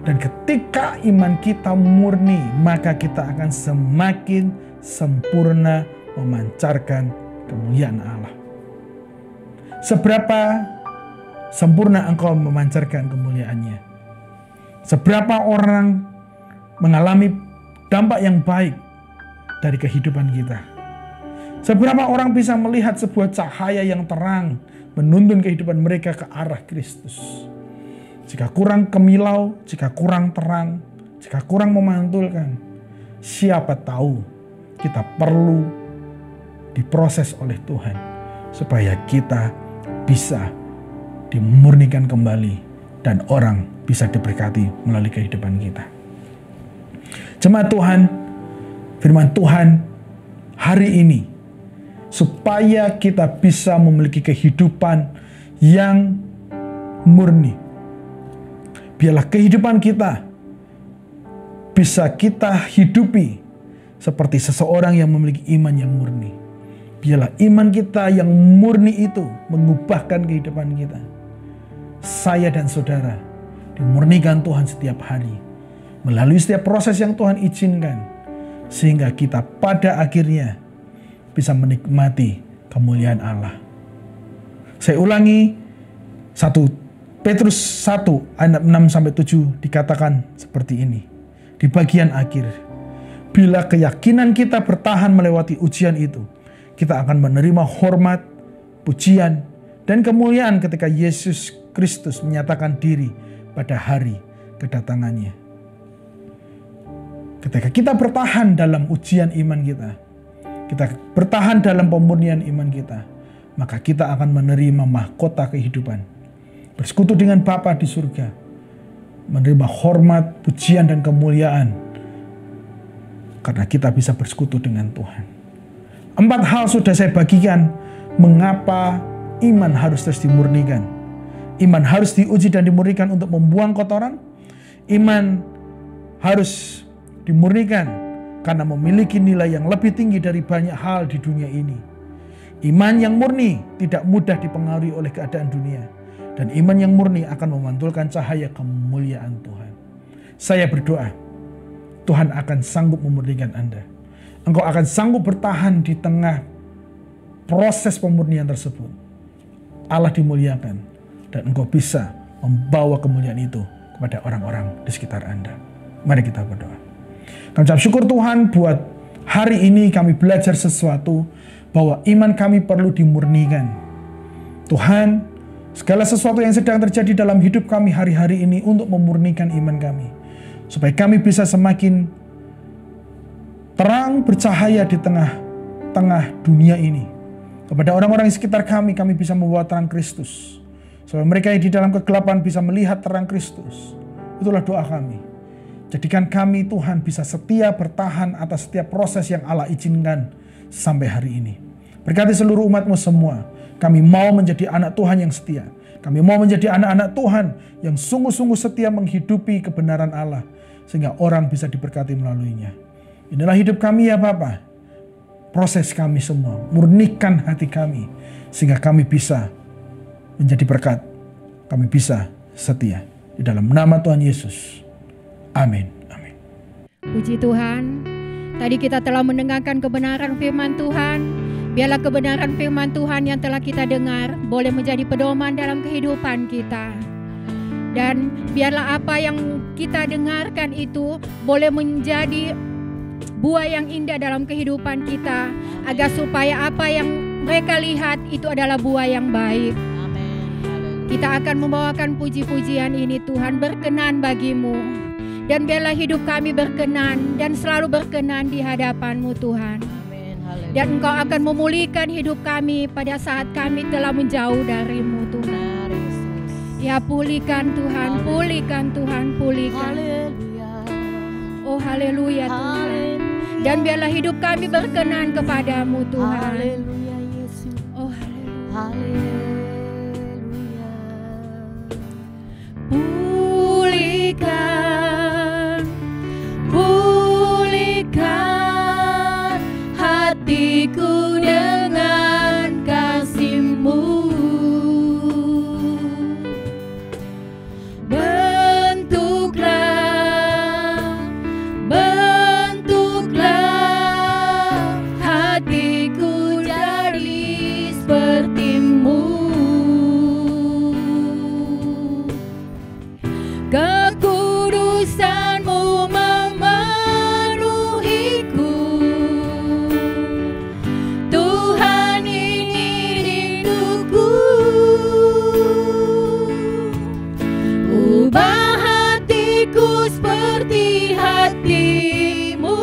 Dan ketika iman kita murni, maka kita akan semakin sempurna memancarkan kemuliaan Allah. Seberapa sempurna engkau memancarkan kemuliaannya? Seberapa orang mengalami dampak yang baik dari kehidupan kita? Seberapa orang bisa melihat sebuah cahaya yang terang menuntun kehidupan mereka ke arah Kristus? Jika kurang kemilau, jika kurang terang, jika kurang memantulkan, siapa tahu kita perlu diproses oleh Tuhan supaya kita bisa dimurnikan kembali dan orang bisa diberkati melalui kehidupan kita. Jemaat Tuhan, firman Tuhan hari ini supaya kita bisa memiliki kehidupan yang murni. Biarlah kehidupan kita bisa kita hidupi seperti seseorang yang memiliki iman yang murni. Biarlah iman kita yang murni itu mengubahkan kehidupan kita. Saya dan saudara dimurnikan Tuhan setiap hari melalui setiap proses yang Tuhan izinkan, sehingga kita pada akhirnya bisa menikmati kemuliaan Allah. Saya ulangi, 1 Petrus 1 ayat 6-7 dikatakan seperti ini. Di bagian akhir, bila keyakinan kita bertahan melewati ujian itu, kita akan menerima hormat, pujian, dan kemuliaan ketika Yesus Kristus menyatakan diri pada hari kedatangannya. Ketika kita bertahan dalam ujian iman kita bertahan dalam pemurnian iman kita, maka kita akan menerima mahkota kehidupan, bersekutu dengan Bapa di surga, menerima hormat, pujian, dan kemuliaan, karena kita bisa bersekutu dengan Tuhan. 4 hal sudah saya bagikan mengapa iman harus terus dimurnikan. Iman harus diuji dan dimurnikan untuk membuang kotoran. Iman harus dimurnikan karena memiliki nilai yang lebih tinggi dari banyak hal di dunia ini. Iman yang murni tidak mudah dipengaruhi oleh keadaan dunia. Dan iman yang murni akan memantulkan cahaya kemuliaan Tuhan. Saya berdoa, Tuhan akan sanggup memurnikan Anda. Engkau akan sanggup bertahan di tengah proses pemurnian tersebut. Allah dimuliakan dan engkau bisa membawa kemuliaan itu kepada orang-orang di sekitar Anda. Mari kita berdoa. Kami ucap syukur Tuhan buat hari ini kami belajar sesuatu bahwa iman kami perlu dimurnikan. Tuhan, segala sesuatu yang sedang terjadi dalam hidup kami hari-hari ini untuk memurnikan iman kami. Supaya kami bisa semakin terang bercahaya di tengah-tengah dunia ini. Kepada orang-orang di sekitar kami bisa membawa terang Kristus. Supaya mereka yang di dalam kegelapan bisa melihat terang Kristus. Itulah doa kami. Jadikan kami Tuhan bisa setia bertahan atas setiap proses yang Allah izinkan sampai hari ini. Berkati seluruh umat-Mu semua. Kami mau menjadi anak Tuhan yang setia. Kami mau menjadi anak-anak Tuhan yang sungguh-sungguh setia menghidupi kebenaran Allah. Sehingga orang bisa diberkati melaluinya. Inilah hidup kami ya Bapa. Proses kami semua. Murnikan hati kami. Sehingga kami bisa menjadi berkat. Kami bisa setia. Di dalam nama Tuhan Yesus. Amin. Amin. Puji Tuhan. Tadi kita telah mendengarkan kebenaran firman Tuhan. Biarlah kebenaran firman Tuhan yang telah kita dengar boleh menjadi pedoman dalam kehidupan kita. Dan biarlah apa yang kita dengarkan itu boleh menjadi buah yang indah dalam kehidupan kita. Agar supaya apa yang mereka lihat itu adalah buah yang baik. Kita akan membawakan puji-pujian ini Tuhan, berkenan bagimu. Dan biarlah hidup kami berkenan dan selalu berkenan di hadapan-Mu Tuhan. Dan Engkau akan memulihkan hidup kami pada saat kami telah menjauh dari-Mu Tuhan. Ya pulihkan Tuhan, pulihkan Tuhan, pulihkan. Oh haleluya Tuhan. Dan biarlah hidup kami berkenan kepada-Mu Tuhan. Oh haleluya. Pulihkan hatiku dengan kasih-Mu. Bentuklah hatiku jadi seperti-Mu. Kekudusan-Mu memenuhiku. Tuhan ini rinduku. Ubah hatiku seperti hati-Mu.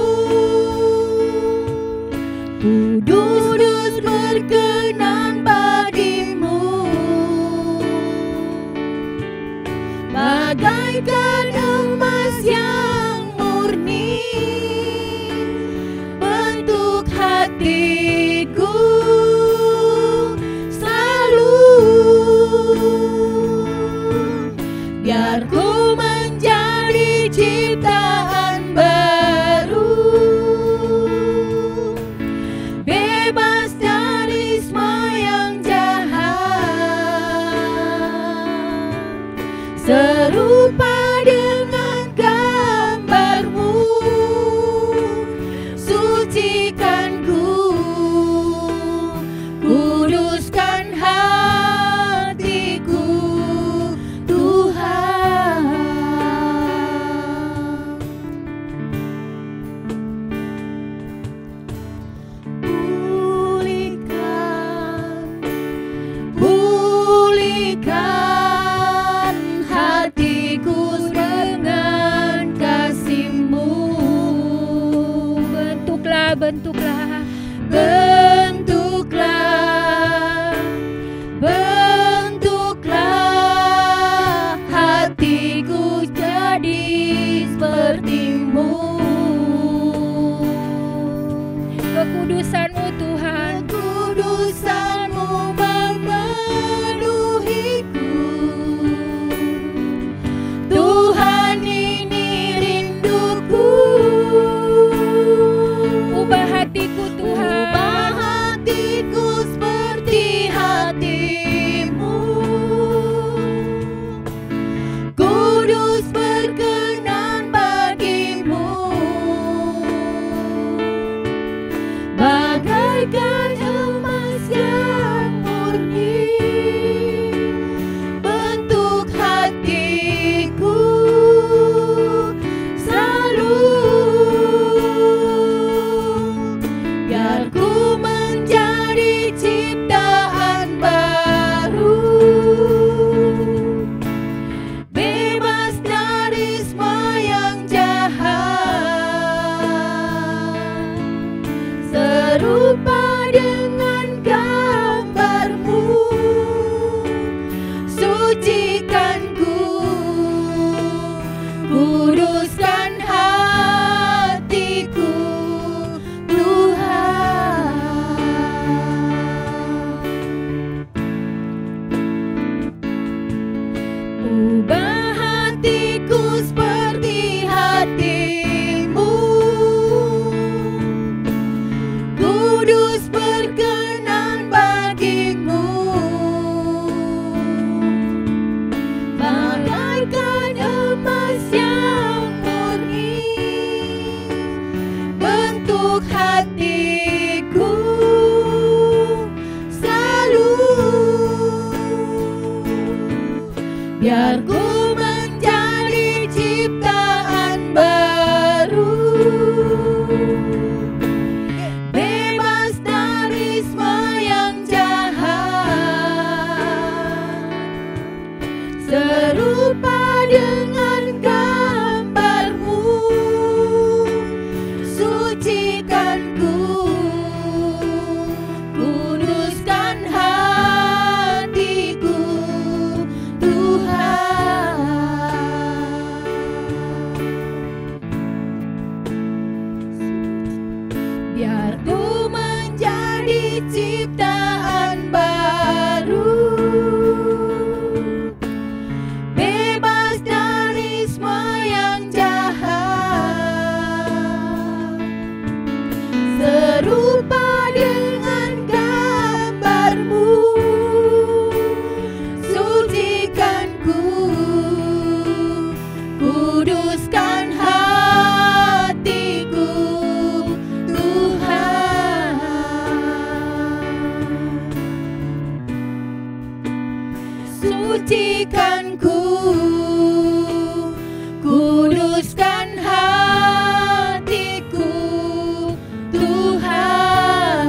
Kudus berkenan bagi-Mu. Bagaikan emas yang murni, bentuk hatiku selalu. Biar ku menjadi ciptaan baru, bebas dari semua yang jahat. Serupa Biar ku menjadi ciptaan baru, bebas dari semua yang jahat, serupa dengan gambarmu. Sucikan ku, kuduskan hatiku, Tuhan. Biar ku menjadi ciptaan baru, bebas dari semua yang jahat, serupa dengan gambarmu. Sucikan ku, kuduskan hatiku, Tuhan. Sucikan ku, kuduskan hatiku, Tuhan.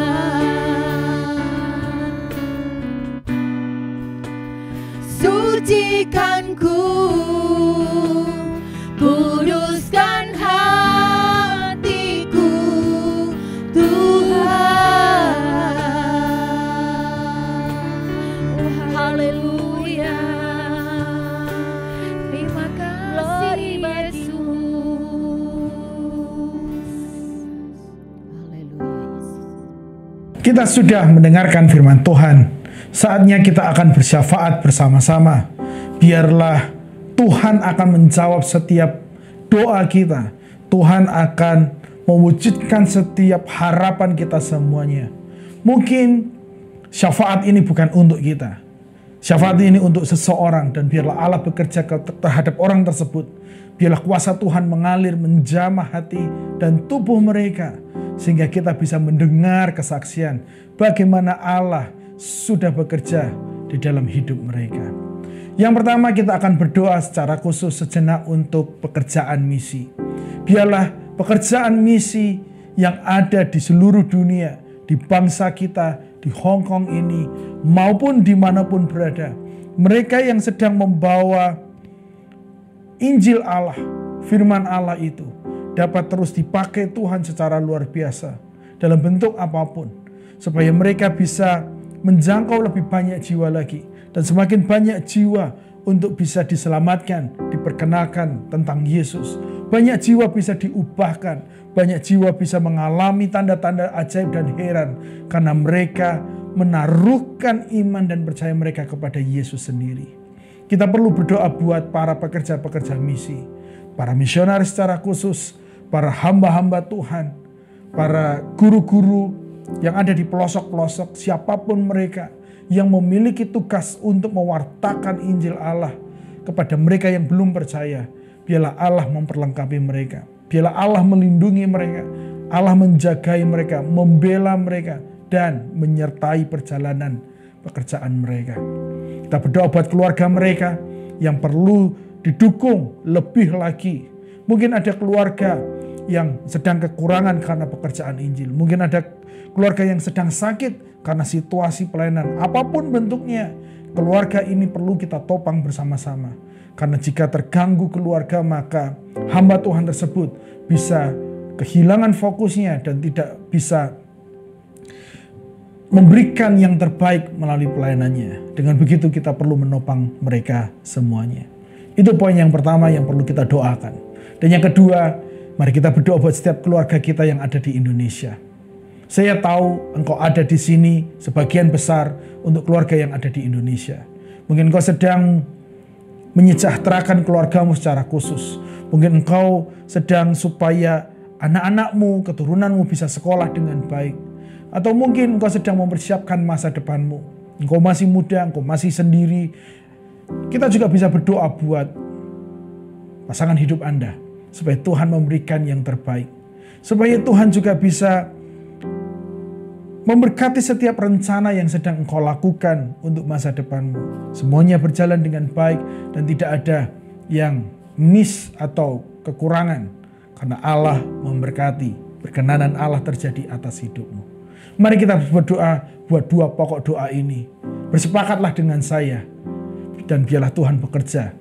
Sucikan ku, kuduskan hatiku, Tuhan. Oh, haleluya. Terima kasih Yesus. Haleluya Yesus. Kita sudah mendengarkan firman Tuhan. Saatnya kita akan bersyafaat bersama-sama. Biarlah Tuhan akan menjawab setiap doa kita. Tuhan akan mewujudkan setiap harapan kita semuanya. Mungkin syafaat ini bukan untuk kita. Syafaat ini untuk seseorang, dan biarlah Allah bekerja terhadap orang tersebut. Biarlah kuasa Tuhan mengalir, menjamah hati dan tubuh mereka, sehingga kita bisa mendengar kesaksian bagaimana Allah sudah bekerja di dalam hidup mereka. Yang pertama, kita akan berdoa secara khusus sejenak untuk pekerjaan misi. Biarlah pekerjaan misi yang ada di seluruh dunia, di bangsa kita, di Hong Kong ini, maupun dimanapun berada, mereka yang sedang membawa Injil Allah, firman Allah itu, dapat terus dipakai Tuhan secara luar biasa, dalam bentuk apapun, supaya mereka bisa menjangkau lebih banyak jiwa lagi, dan semakin banyak jiwa untuk bisa diselamatkan, diperkenalkan tentang Yesus. Banyak jiwa bisa diubahkan, banyak jiwa bisa mengalami tanda-tanda ajaib dan heran, karena mereka menaruhkan iman dan percaya mereka kepada Yesus sendiri. Kita perlu berdoa buat para pekerja-pekerja misi, para misionaris secara khusus, para hamba-hamba Tuhan, para guru-guru yang ada di pelosok-pelosok, siapapun mereka yang memiliki tugas untuk mewartakan Injil Allah kepada mereka yang belum percaya. Biarlah Allah memperlengkapi mereka, biarlah Allah melindungi mereka, Allah menjagai mereka, membela mereka, dan menyertai perjalanan pekerjaan mereka. Kita berdoa buat keluarga mereka yang perlu didukung lebih lagi. Mungkin ada keluarga yang sedang kekurangan karena pekerjaan Injil. Mungkin ada keluarga yang sedang sakit karena situasi pelayanan. Apapun bentuknya, keluarga ini perlu kita topang bersama-sama. Karena jika terganggu keluarga, maka hamba Tuhan tersebut bisa kehilangan fokusnya dan tidak bisa memberikan yang terbaik melalui pelayanannya. Dengan begitu kita perlu menopang mereka semuanya. Itu poin yang pertama yang perlu kita doakan. Dan yang kedua, mari kita berdoa buat setiap keluarga kita yang ada di Indonesia. Saya tahu engkau ada di sini sebagian besar untuk keluarga yang ada di Indonesia. Mungkin engkau sedang menyejahterakan keluargamu secara khusus. Mungkin engkau sedang supaya anak-anakmu, keturunanmu bisa sekolah dengan baik. Atau mungkin engkau sedang mempersiapkan masa depanmu. Engkau masih muda, engkau masih sendiri. Kita juga bisa berdoa buat pasangan hidup Anda, supaya Tuhan memberikan yang terbaik. Supaya Tuhan juga bisa memberkati setiap rencana yang sedang Engkau lakukan untuk masa depanmu. Semuanya berjalan dengan baik dan tidak ada yang miss atau kekurangan, karena Allah memberkati. Perkenanan Allah terjadi atas hidupmu. Mari kita berdoa buat 2 pokok doa ini. Bersepakatlah dengan saya, dan biarlah Tuhan bekerja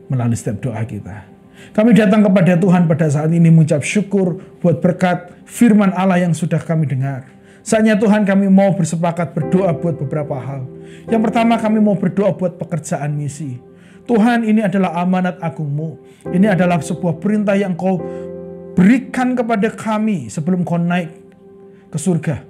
melalui setiap doa kita. Kami datang kepada Tuhan pada saat ini mengucap syukur buat berkat firman Allah yang sudah kami dengar. Saatnya Tuhan, kami mau bersepakat berdoa buat beberapa hal. Yang pertama, kami mau berdoa buat pekerjaan misi. Tuhan, ini adalah amanat agung-Mu. Ini adalah sebuah perintah yang Kau berikan kepada kami sebelum Kau naik ke surga.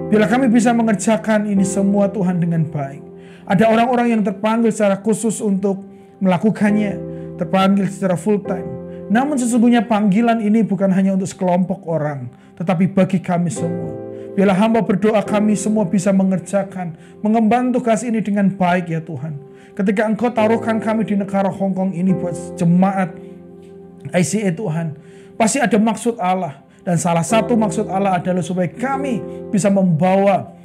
Bila kami bisa mengerjakan ini semua, Tuhan, dengan baik. Ada orang-orang yang terpanggil secara khusus untuk melakukannya, terpanggil secara full time. Namun sesungguhnya panggilan ini bukan hanya untuk sekelompok orang, tetapi bagi kami semua. Biarlah hamba berdoa kami semua bisa mengerjakan, mengemban tugas ini dengan baik ya Tuhan. Ketika Engkau taruhkan kami di negara Hong Kong ini buat jemaat ICA Tuhan, pasti ada maksud Allah. Dan salah satu maksud Allah adalah supaya kami bisa membawa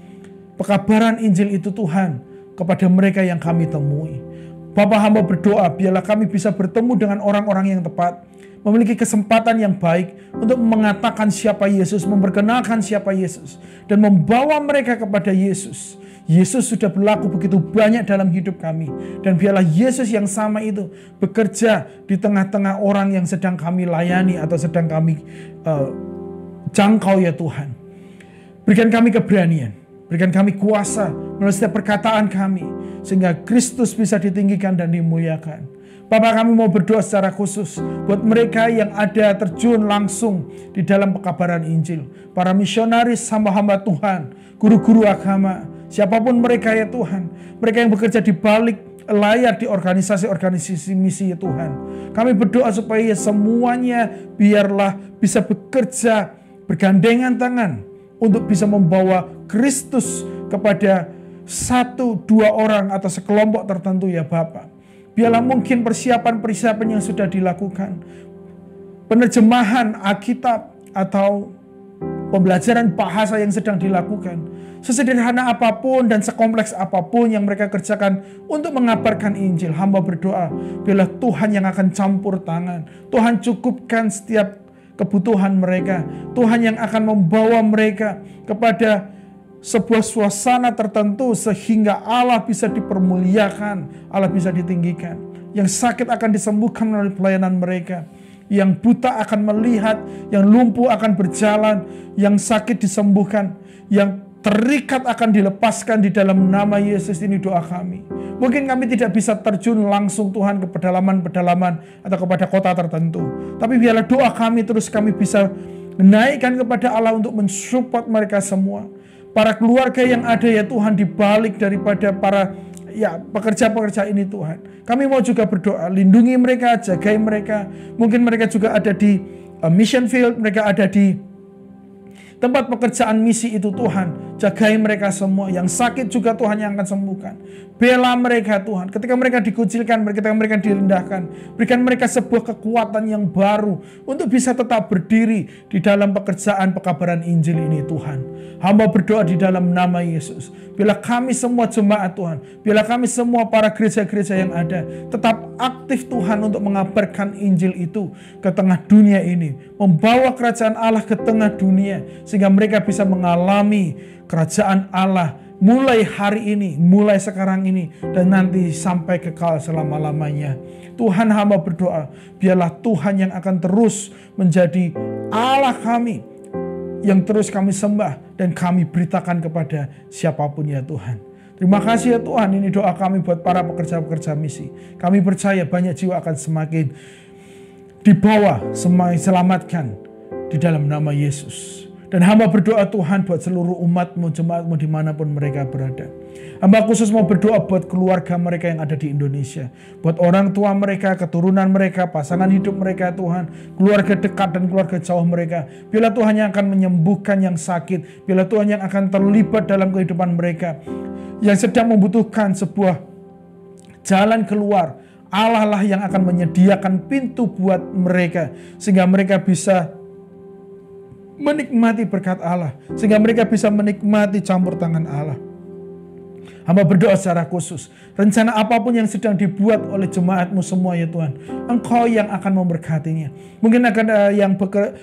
pekabaran Injil itu Tuhan kepada mereka yang kami temui. Bapa, hamba berdoa biarlah kami bisa bertemu dengan orang-orang yang tepat, memiliki kesempatan yang baik untuk mengatakan siapa Yesus, memperkenalkan siapa Yesus, dan membawa mereka kepada Yesus. Yesus sudah berlaku begitu banyak dalam hidup kami, dan biarlah Yesus yang sama itu bekerja di tengah-tengah orang yang sedang kami layani atau sedang kami jangkau ya Tuhan. Berikan kami keberanian, berikan kami kuasa melalui setiap perkataan kami, sehingga Kristus bisa ditinggikan dan dimuliakan. Bapak, kami mau berdoa secara khusus buat mereka yang ada terjun langsung di dalam pekabaran Injil. Para misionaris, hamba-hamba Tuhan, guru-guru agama, siapapun mereka ya Tuhan. Mereka yang bekerja di balik layar di organisasi-organisasi misi ya Tuhan. Kami berdoa supaya semuanya biarlah bisa bekerja bergandengan tangan untuk bisa membawa Kristus kepada 1-2 orang atau sekelompok tertentu ya Bapak. Biarlah mungkin persiapan-persiapan yang sudah dilakukan, penerjemahan Alkitab atau pembelajaran bahasa yang sedang dilakukan, sesederhana apapun dan sekompleks apapun yang mereka kerjakan untuk mengabarkan Injil, hamba berdoa biarlah Tuhan yang akan campur tangan. Tuhan cukupkan setiap kebutuhan mereka. Tuhan yang akan membawa mereka kepada sebuah suasana tertentu sehingga Allah bisa dipermuliakan, Allah bisa ditinggikan. Yang sakit akan disembuhkan melalui pelayanan mereka. Yang buta akan melihat, yang lumpuh akan berjalan, yang sakit disembuhkan, yang terikat akan dilepaskan di dalam nama Yesus. Ini doa kami. Mungkin kami tidak bisa terjun langsung Tuhan ke pedalaman-pedalaman atau kepada kota tertentu. Tapi biarlah doa kami terus kami bisa menaikkan kepada Allah untuk mensupport mereka semua. Para keluarga yang ada ya Tuhan di balik daripada para pekerja-pekerja ini Tuhan. Kami mau juga berdoa, lindungi mereka, jagai mereka. Mungkin mereka juga ada di mission field, mereka ada di tempat pekerjaan misi itu Tuhan. Jagai mereka semua. Yang sakit juga Tuhan yang akan sembuhkan. Bela mereka Tuhan. Ketika mereka dikucilkan, ketika mereka direndahkan, berikan mereka sebuah kekuatan yang baru untuk bisa tetap berdiri di dalam pekerjaan pekabaran Injil ini Tuhan. Hamba berdoa di dalam nama Yesus. Bila kami semua jemaat Tuhan, bila kami semua para gereja-gereja yang ada tetap aktif Tuhan untuk mengabarkan Injil itu ke tengah dunia ini, membawa kerajaan Allah ke tengah dunia, sehingga mereka bisa mengalami kerajaan Allah mulai hari ini, mulai sekarang ini, dan nanti sampai kekal selama-lamanya. Tuhan, hamba berdoa, biarlah Tuhan yang akan terus menjadi Allah kami, yang terus kami sembah dan kami beritakan kepada siapapun ya Tuhan. Terima kasih ya Tuhan, ini doa kami buat para pekerja-pekerja misi. Kami percaya banyak jiwa akan semakin dibawa, semakin selamatkan di dalam nama Yesus. Dan hamba berdoa Tuhan buat seluruh umat-Mu, jemaat-Mu dimanapun mereka berada. Hamba khusus mau berdoa buat keluarga mereka yang ada di Indonesia. Buat orang tua mereka, keturunan mereka, pasangan hidup mereka Tuhan. Keluarga dekat dan keluarga jauh mereka. Biarlah Tuhan yang akan menyembuhkan yang sakit. Biarlah Tuhan yang akan terlibat dalam kehidupan mereka. Yang sedang membutuhkan sebuah jalan keluar. Allah lah yang akan menyediakan pintu buat mereka. Sehingga mereka bisa menikmati berkat Allah, sehingga mereka bisa menikmati campur tangan Allah. Hamba berdoa secara khusus, rencana apapun yang sedang dibuat oleh jemaatmu semua ya Tuhan, Engkau yang akan memberkatinya. Mungkin akan yang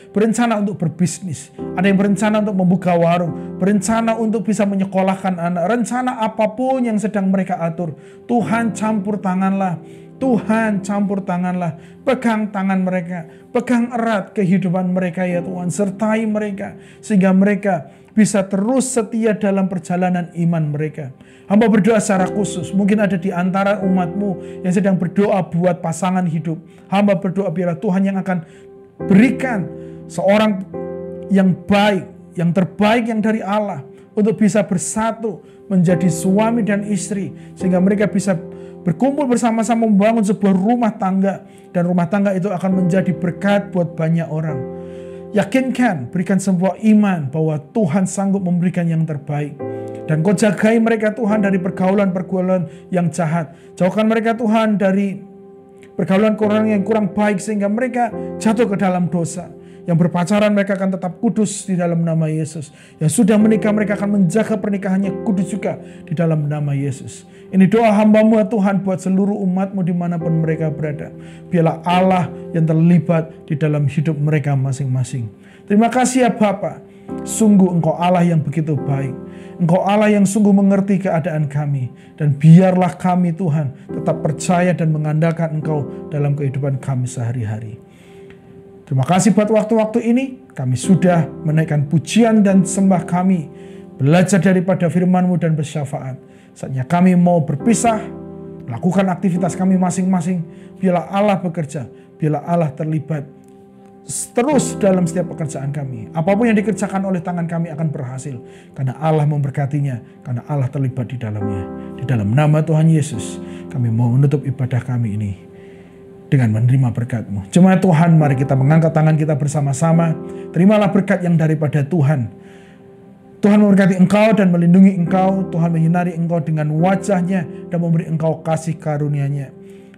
berencana untuk berbisnis, ada yang berencana untuk membuka warung, berencana untuk bisa menyekolahkan anak, rencana apapun yang sedang mereka atur, Tuhan campur tanganlah. Tuhan campur tanganlah, pegang tangan mereka, pegang erat kehidupan mereka ya Tuhan, sertai mereka sehingga mereka bisa terus setia dalam perjalanan iman mereka. Hamba berdoa secara khusus, mungkin ada di antara umatmu yang sedang berdoa buat pasangan hidup. Hamba berdoa biarlah Tuhan yang akan berikan seorang yang baik, yang terbaik yang dari Allah untuk bisa bersatu menjadi suami dan istri, sehingga mereka bisa berkumpul bersama-sama membangun sebuah rumah tangga, dan rumah tangga itu akan menjadi berkat buat banyak orang. Yakinkan, berikan sebuah iman bahwa Tuhan sanggup memberikan yang terbaik. Dan Kau jagai mereka Tuhan dari pergaulan-pergaulan yang jahat. Jauhkan mereka Tuhan dari pergaulan orang yang kurang baik sehingga mereka jatuh ke dalam dosa. Yang berpacaran mereka akan tetap kudus di dalam nama Yesus. Yang sudah menikah mereka akan menjaga pernikahannya kudus juga di dalam nama Yesus. Ini doa hamba-Mu Tuhan buat seluruh umat-Mu dimanapun mereka berada. Biarlah Allah yang terlibat di dalam hidup mereka masing-masing. Terima kasih ya Bapa. Sungguh Engkau Allah yang begitu baik. Engkau Allah yang sungguh mengerti keadaan kami. Dan biarlah kami Tuhan tetap percaya dan mengandalkan Engkau dalam kehidupan kami sehari-hari. Terima kasih buat waktu-waktu ini. Kami sudah menaikkan pujian dan sembah kami. Belajar daripada firman-Mu dan bersyafaat. Saatnya kami mau berpisah. Lakukan aktivitas kami masing-masing. Biarlah Allah bekerja. Biarlah Allah terlibat terus dalam setiap pekerjaan kami. Apapun yang dikerjakan oleh tangan kami akan berhasil. Karena Allah memberkatinya. Karena Allah terlibat di dalamnya. Di dalam nama Tuhan Yesus, kami mau menutup ibadah kami ini dengan menerima berkat-Mu. Jemaat Tuhan, mari kita mengangkat tangan kita bersama-sama. Terimalah berkat yang daripada Tuhan. Tuhan memberkati engkau dan melindungi engkau. Tuhan menyinari engkau dengan wajah-Nya dan memberi engkau kasih karunia-Nya.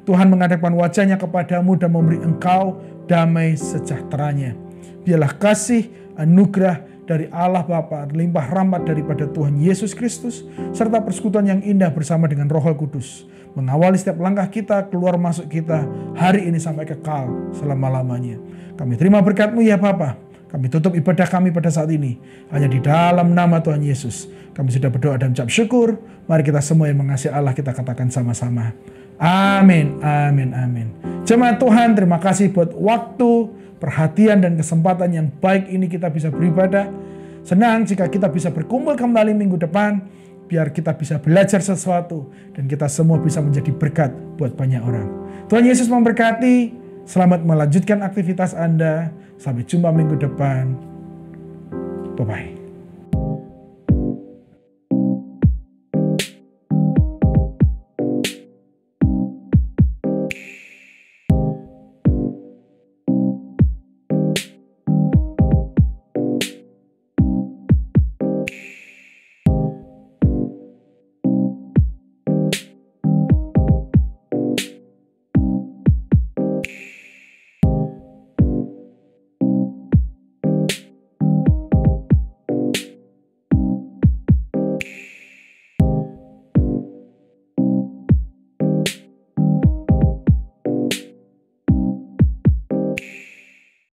Tuhan menghadapkan wajah-Nya kepadamu dan memberi engkau damai sejahtera-Nya. Biarlah kasih, anugerah dari Allah Bapa, limpah rahmat daripada Tuhan Yesus Kristus, serta persekutuan yang indah bersama dengan Roh Kudus mengawali setiap langkah kita, keluar masuk kita hari ini sampai kekal selama-lamanya. Kami terima berkat-Mu ya Bapa. Kami tutup ibadah kami pada saat ini hanya di dalam nama Tuhan Yesus. Kami sudah berdoa dan ucap syukur. Mari kita semua yang mengasihi Allah kita katakan sama-sama. Amin, amin, amin. Jemaat Tuhan, terima kasih buat waktu, perhatian dan kesempatan yang baik ini kita bisa beribadah. Senang jika kita bisa berkumpul kembali minggu depan. Biar kita bisa belajar sesuatu dan kita semua bisa menjadi berkat buat banyak orang. Tuhan Yesus memberkati. Selamat melanjutkan aktivitas Anda. Sampai jumpa minggu depan. Bye-bye.